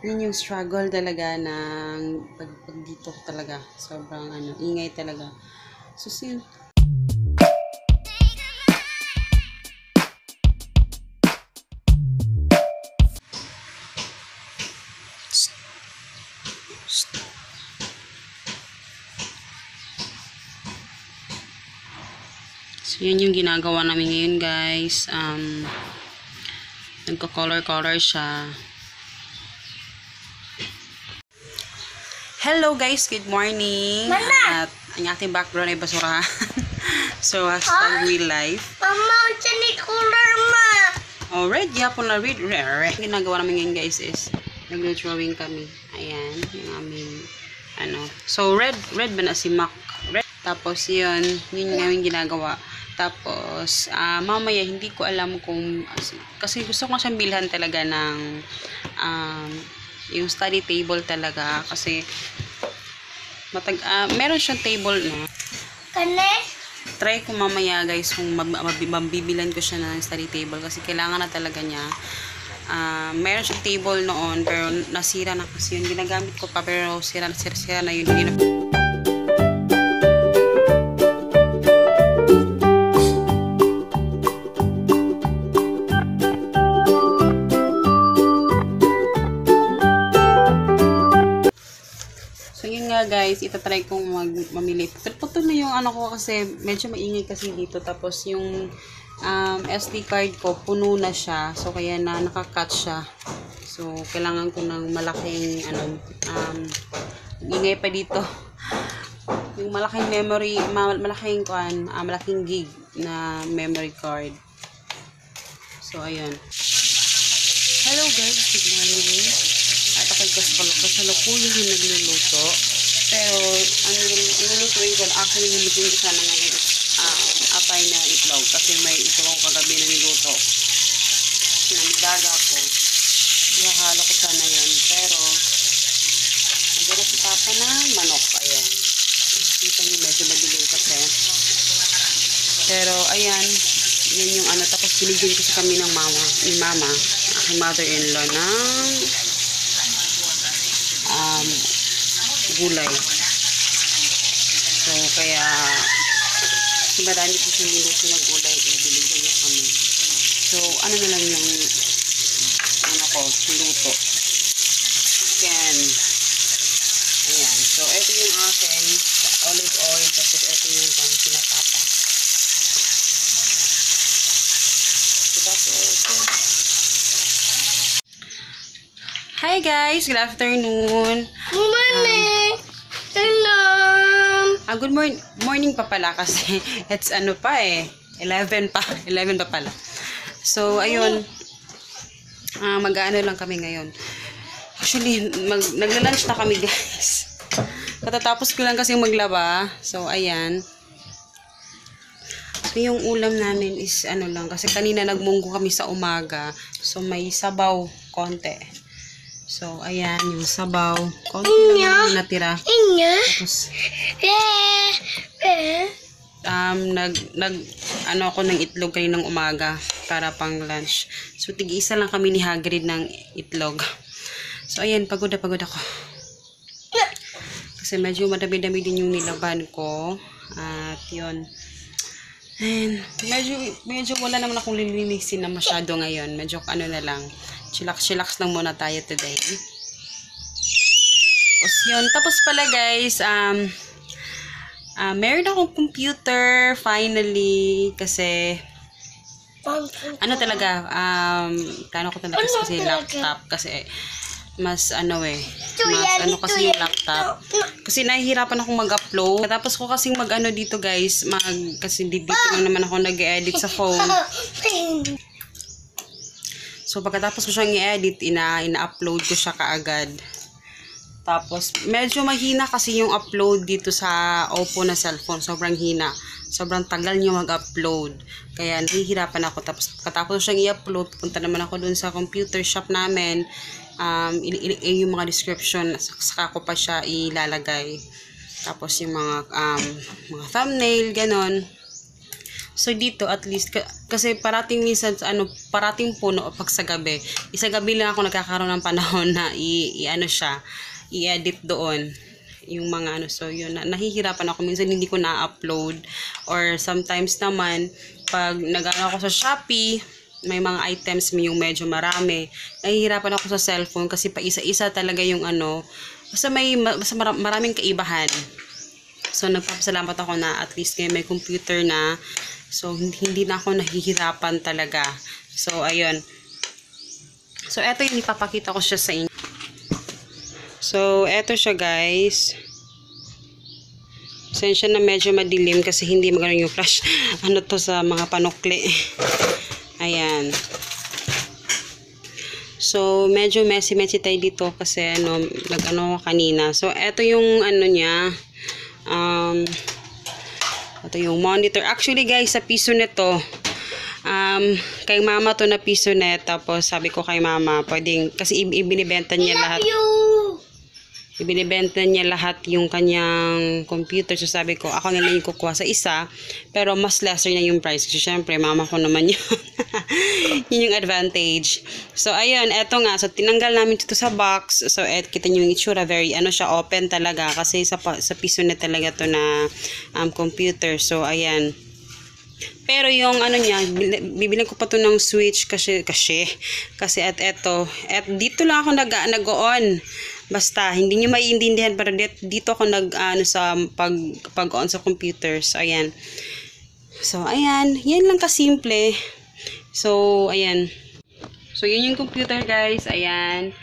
Yun yung struggle talaga ng pag dito talaga. Sobrang ingay talaga. So, yun. So, yun yung ginagawa namin ngayon, guys. Nagko-color siya. Hello, guys. Good morning. Mama! At ang ating background ay basura. So, hashtag real life. Mama, dyan ni color ma. Alright, yapon na read. Ginagawa namin ngayon, guys, is nag-drawing kami. Ayan, yung aming So, red ba na si Mac? Red. Tapos, yun yung aming ginagawa. Tapos, mamaya, hindi ko alam kung, kasi gusto ko siyang bilhan talaga ng, yung study table talaga. Kasi, meron siyang table, no? Kane? Try ko mamaya, guys, kung mabibilan ko siya ng study table. Kasi kailangan na talaga niya. Meron siyang table noon, pero nasira na kasi yun. Ginagamit ko pa, pero sira na yun. Hindi na. Guys, itatry kong mamili. Putol na yung ko kasi medyo maingay kasi dito. Tapos yung SD card ko puno na siya. So kaya naka-cut siya. So kailangan ko ng malaking ingay pa dito. Yung malaking memory, malaking gig na memory card. So ayun. Hello guys, good morning. At ako'y kasalukuyan yung nagluluto. Pero, ang lulutuin ko, actually, lulutuin ko sana ngayon apay na itlog. Kasi may itlog ko kagabi na niluto. Namidaga ko. Ihahalo ko sana yun. Pero, nagdala si Papa na manok. Ayan. Kita nyo, medyo madilim kasi. Pero, ayan. Yan yung Tapos, binigyan ko sa kami ng ni Mama, aking mother-in-law, ng gulay. So, kaya marami po siyang minuto na gulay, binigyan niya kami. So, na lang yung luto. Chicken. Ayan. So, ito yung akin olive oil, tapos ito yung sinatapa. Hi guys, good afternoon. Good morning. Hello. Good morning pa pala kasi it's 11 pa pala. So ayun, mag-ano lang kami ngayon. Actually, nagla-lunch na kami guys. Katatapos ko lang kasi maglaba. So ayan. So yung ulam namin is lang kasi kanina nagmunggo kami sa umaga. So may sabaw konti. So, ayan, yung sabaw. Konti lang yung natira. Tapos, ako ng itlog kaninang umaga para pang lunch. So, tig-isa lang kami ni Hagrid ng itlog. So, ayan, pagod ako. Kasi medyo madami-dami din yung nilaban ko. At, yun. And, medyo wala naman akong lilinisin na masyado ngayon. Medyo na lang. Chillax lang muna tayo today. Tapos yun. Tapos pala guys, meron akong computer finally. Kasi, talaga, plano ko talaga kasi laptop. Kasi, mas kasi yung laptop. Kasi nahihirapan akong mag-upload. Tapos ko kasing dito guys, kasi dito lang naman ako nag-edit sa phone. So, pagkatapos ko siyang i-edit, ina-upload ko siya kaagad. Tapos, medyo mahina kasi yung upload dito sa Oppo na cellphone. Sobrang hina. Sobrang tagal niya mag-upload. Kaya, nahihirapan ako. Tapos, pagkatapos ko siyang i-upload, punta naman ako dun sa computer shop namin. Yung mga description, saka ko pa siya ilalagay. Tapos, yung mga thumbnail, ganon. So dito at least kasi parating minsan parating puno pag sa gabi. Isa gabi lang ako nagkakaroon ng panahon na i-ano siya, i-edit doon yung mga so yun nahihirapan ako minsan hindi ko na-upload or sometimes naman pag nag-ano ako sa Shopee may mga items yung medyo marami nahihirapan ako sa cellphone kasi pa isa-isa talaga yung basta maraming kaibahan. So nagpapasalamat ako na at least may computer na. So, hindi na ako nahihirapan talaga. So, ayun. So, eto yung ipapakita ko siya sa inyo. So, eto siya guys. Sensya na medyo madilim kasi hindi magano yung flash. Ano to sa mga panukli. Ayan. So, medyo messy tayo dito kasi nag-ano kanina. So, eto yung niya. Ito yung monitor. Actually guys, sa piso nito, kay mama to na piso net. Tapos sabi ko kay mama, pwedeng, kasi ibinibenta niya lahat. Ibinibenta niya lahat yung kanyang computer. So sabi ko, ako na lang yung kukuha sa isa. Pero mas lesser na yung price. Kasi syempre, mama ko naman yun. Yun yung advantage. So ayun, eto nga. So tinanggal namin ito sa box. So kita niyo yung itsura. Very, siya, open talaga. Kasi sa piso na talaga to na computer. So ayan. Pero yung niya, bibilan ko pa to ng switch kasi at dito lang ako nag-on. Basta, hindi niyo maiintindihan pero dito ako sa pag-on sa computer. So, ayan. So, ayan. Yan lang kasimple. So, ayan. So, yun yung computer guys. Ayan.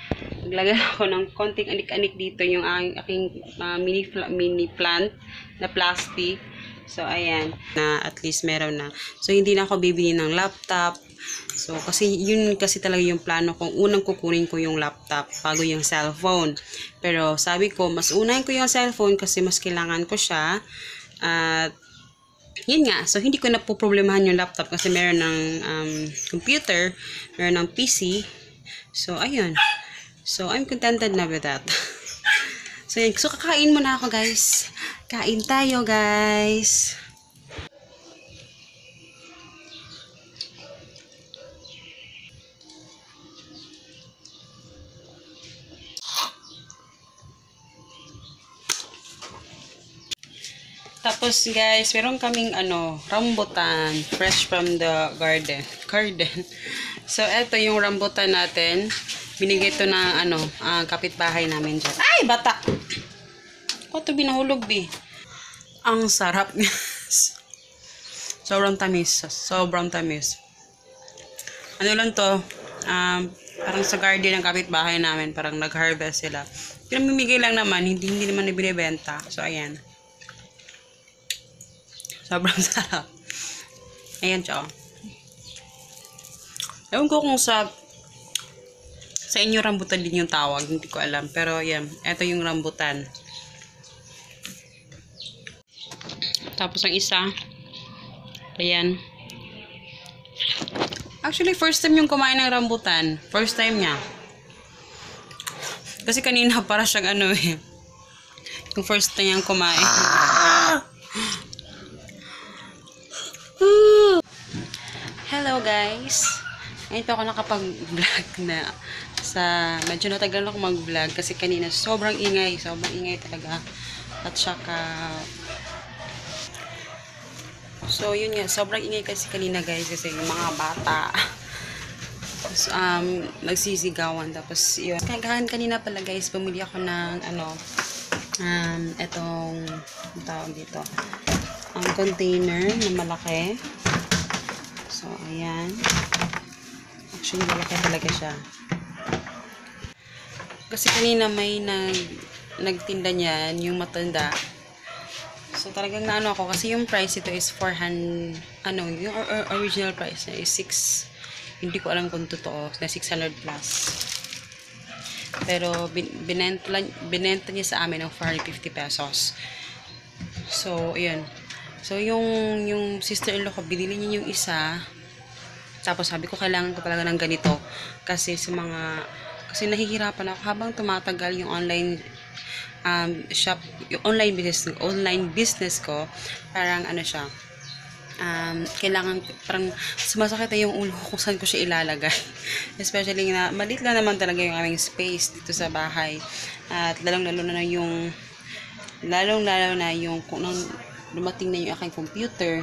Naglagay ako ng konting anik-anik dito yung aking mini plant na plastic. So, ayan. Na at least meron na. So, hindi na ako bibili ng laptop. So, kasi yun kasi talaga yung plano kong unang kukunin ko yung laptop bago yung cellphone. Pero, sabi ko, mas unahin ko yung cellphone kasi mas kailangan ko siya. At, yun nga. So, hindi ko na po problemahan yung laptop kasi meron ng computer, meron ng PC. So, ayun. So, I'm contented na with that. So, yun. So, kakain muna ako, guys. Kain tayo, guys. Tapos, guys, meron kaming rambutan. Fresh from the garden. So, eto yung rambutan natin. Binigay ito ng kapitbahay namin dyan. Ay, bata! Ako ito binahulog, bi. Ang sarap. Sobrang tamis. Sobrang tamis. Ano lang to? Parang sa garden ng kapitbahay namin. Parang nag-harvest sila. Pinamimigay lang naman. Hindi naman ibinibenta. So, ayan. Sobrang sarap. Ayan siya. Ewan ko kung sa inyo rambutan din yung tawag. Hindi ko alam. Pero, ayan. Ito yung rambutan. Tapos ang isa. Ayan. Actually, first time yung kumain ng rambutan. First time niya. Kasi kanina para siyang yung first time niyang kumain. Hello guys. Ngayon ako nakapag-vlog na medyo natagal ako mag-vlog kasi kanina sobrang ingay talaga. At saka so yun nga, sobrang ingay kasi kanina guys kasi yung mga bata nagsisigawan. Tapos yun, kanina pala guys, bumili ako ng etong tawag dito, ang container na malaki. So ayan, actually malaki talaga siya kasi kanina may nagtinda niyan yung matanda. So talagang naano ako kasi yung price ito is 400, yung original price niya is 6, hindi ko alam kung totoo, na 600 plus. Pero binenta niya sa amin ng 450 pesos. So ayun. So yung sister-in-law ko, binili niya yung isa. Tapos sabi ko kailangan ko talaga ng ganito kasi kasi nahihirapan ako habang tumatagal yung online shop, yung online business ko, parang siya, kailangan, parang sumasakit na yung ulo ko kung saan ko siya ilalagay. Especially na, maliit lang naman talaga yung aming space dito sa bahay. At lalong-lalo na yung kung nang dumating na yung aking computer.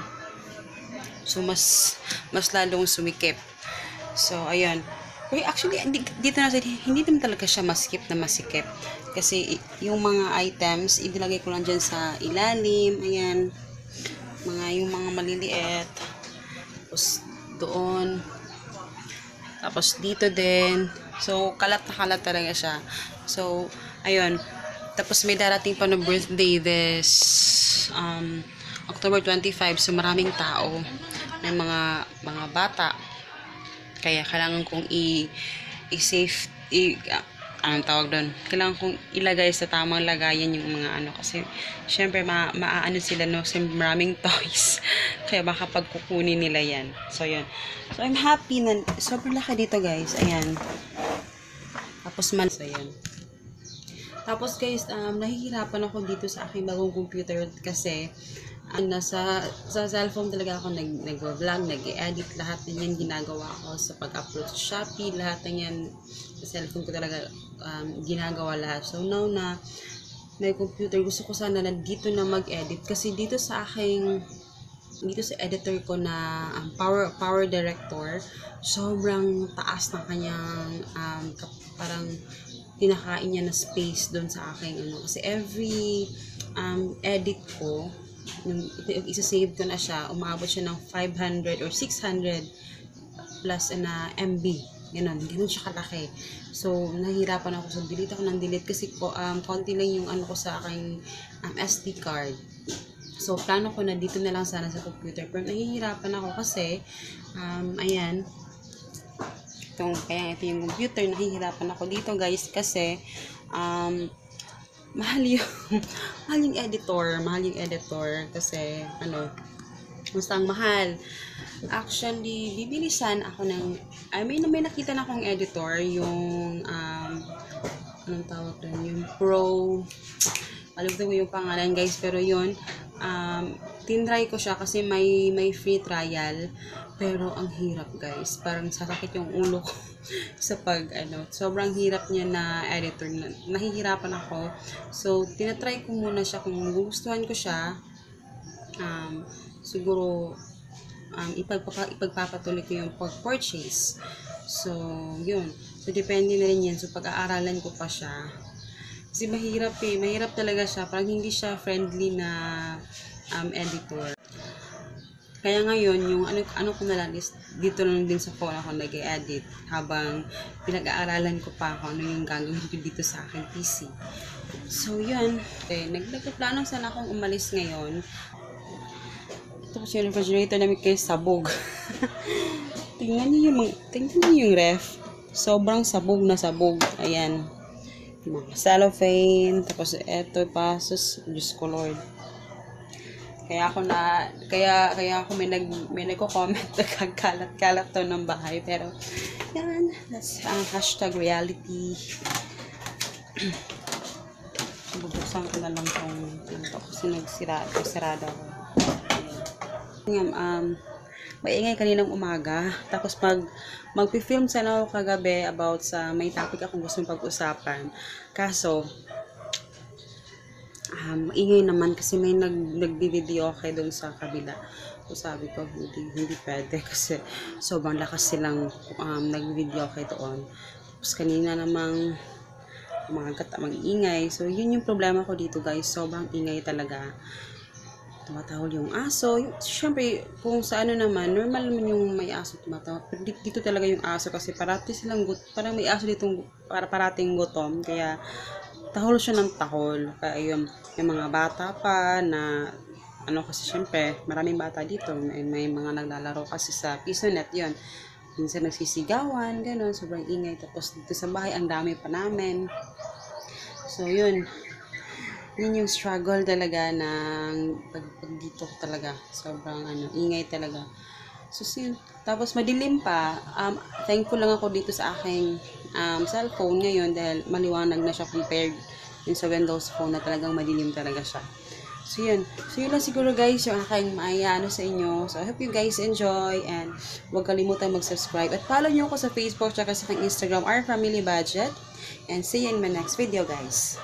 So, mas lalong sumikip. So, ayun. Pero actually, dito na hindi naman talaga siya masikip na masikip. Kasi yung mga items, idilagay ko lang dyan sa ilalim. Ayan. Yung mga maliliit. Tapos, doon. Tapos, dito din. So, kalat na kalat talaga siya. So, ayun. Tapos, may darating pa na birthday this October 25. So, maraming tao. May mga bata. Kaya, kailangan kong i-safe, anong tawag doon? Kailangan kong ilagay sa tamang lagayan yung mga ano. Kasi, syempre, maaano sila, no? Kasi maraming toys. Kaya, baka pagkukunin nila yan. So, yun. So, I'm happy na, sobrang laki dito, guys. Ayan. Tapos, so, yun. Tapos, guys, nahihirapan ako dito sa aking bagong computer kasi, sa cellphone talaga ako nag-vlog, nag-edit, lahat na yan ginagawa ko sa pag-upload sa Shopee, lahat na yan sa cellphone ko talaga ginagawa lahat. So now na may computer, gusto ko sana na dito na mag-edit kasi dito sa editor ko na Power Director, sobrang taas ng kanyang parang pinakain niya na space doon sa aking ano, kasi every edit ko, isa-save ko na siya, umabot siya ng 500 or 600 plus na MB. Ganun siya kalaki. So, nahihirapan ako. So, delete ako ng delete kasi konti lang yung ano ko sa aking SD card. So, plano ko na dito na lang sana sa computer. Pero nahihirapan ako kasi, ayan, kaya ito yung computer, nahihirapan ako dito guys kasi, mahal yung editor kasi basta ang mahal. Actually, bibilisan ako ng may nakita na akong editor, yung anong tawag doon, yung Pro, alimutan ko yung pangalan guys, pero yun tinry ko siya kasi may free trial, pero ang hirap guys, parang sasakit yung ulo ko sa sobrang hirap niya na editor, nahihirapan ako. So, tinatry ko muna siya, kung gugustuhan ko siya, siguro, ipagpapatuloy ko yung purchase. So, yun. So, depende na rin yan. So, pag-aaralan ko pa siya. Kasi mahirap mahirap talaga siya, parang hindi siya friendly na editor. Kaya ngayon, yung ano ko na lang is, dito lang din sa phone ako nag-edit habang pinag-aaralan ko pa ako ano yung gagawin ko dito sa aking PC. So, yun. Nagplano sana akong umalis ngayon. Tapos yung refrigerator namin kayo sabog. Tingnan niyo yung ref. Sobrang sabog na sabog. Ayan. Mga cellophane. Tapos eto pa. Diyos ko Lord. Kaya ako may nagko-comment na kagkalat-kalat to ng bahay. Pero, yan. That's #reality. Bubuksan ko na lang ito kasi nagsirado ako. Maingay kaninang umaga. Tapos mag-film sana ako kagabi about sa may topic akong gustong pag-usapan. Kaso, maingay naman kasi may nagbi-video okay doon sa kabila. So sabi ko, hindi pwede kasi sobrang lakas silang nag-video okay doon. Tapos kanina namang mag-ingay. So yun yung problema ko dito guys. Sobrang ingay talaga. Tumatahol yung aso. Siyempre, kung sa naman, normal naman yung may aso tumatahol. Pero dito talaga yung aso kasi parang may aso dito parating gutom. Kaya tahol siya ng tahol. Kaya yun, yung mga bata pa na kasi syempre maraming bata dito, may mga naglalaro kasi sa PisoNet yun, minsan nagsisigawan, gano'n, sobrang ingay. Tapos dito sa bahay ang dami pa namin. So yun yung struggle talaga ng pag dito talaga, sobrang ingay talaga. So yun, tapos madilim pa. Thankful lang ako dito sa aking cellphone ngayon dahil maliwanag na siya compared yung sa Windows phone na talagang madilim talaga siya. So, yun. So, yun lang siguro guys yung aking maayano sa inyo. So, I hope you guys enjoy and huwag kalimutan mag-subscribe. At follow nyo ako sa Facebook tsaka sa aking Instagram, Our Family Budget. And see you in my next video guys.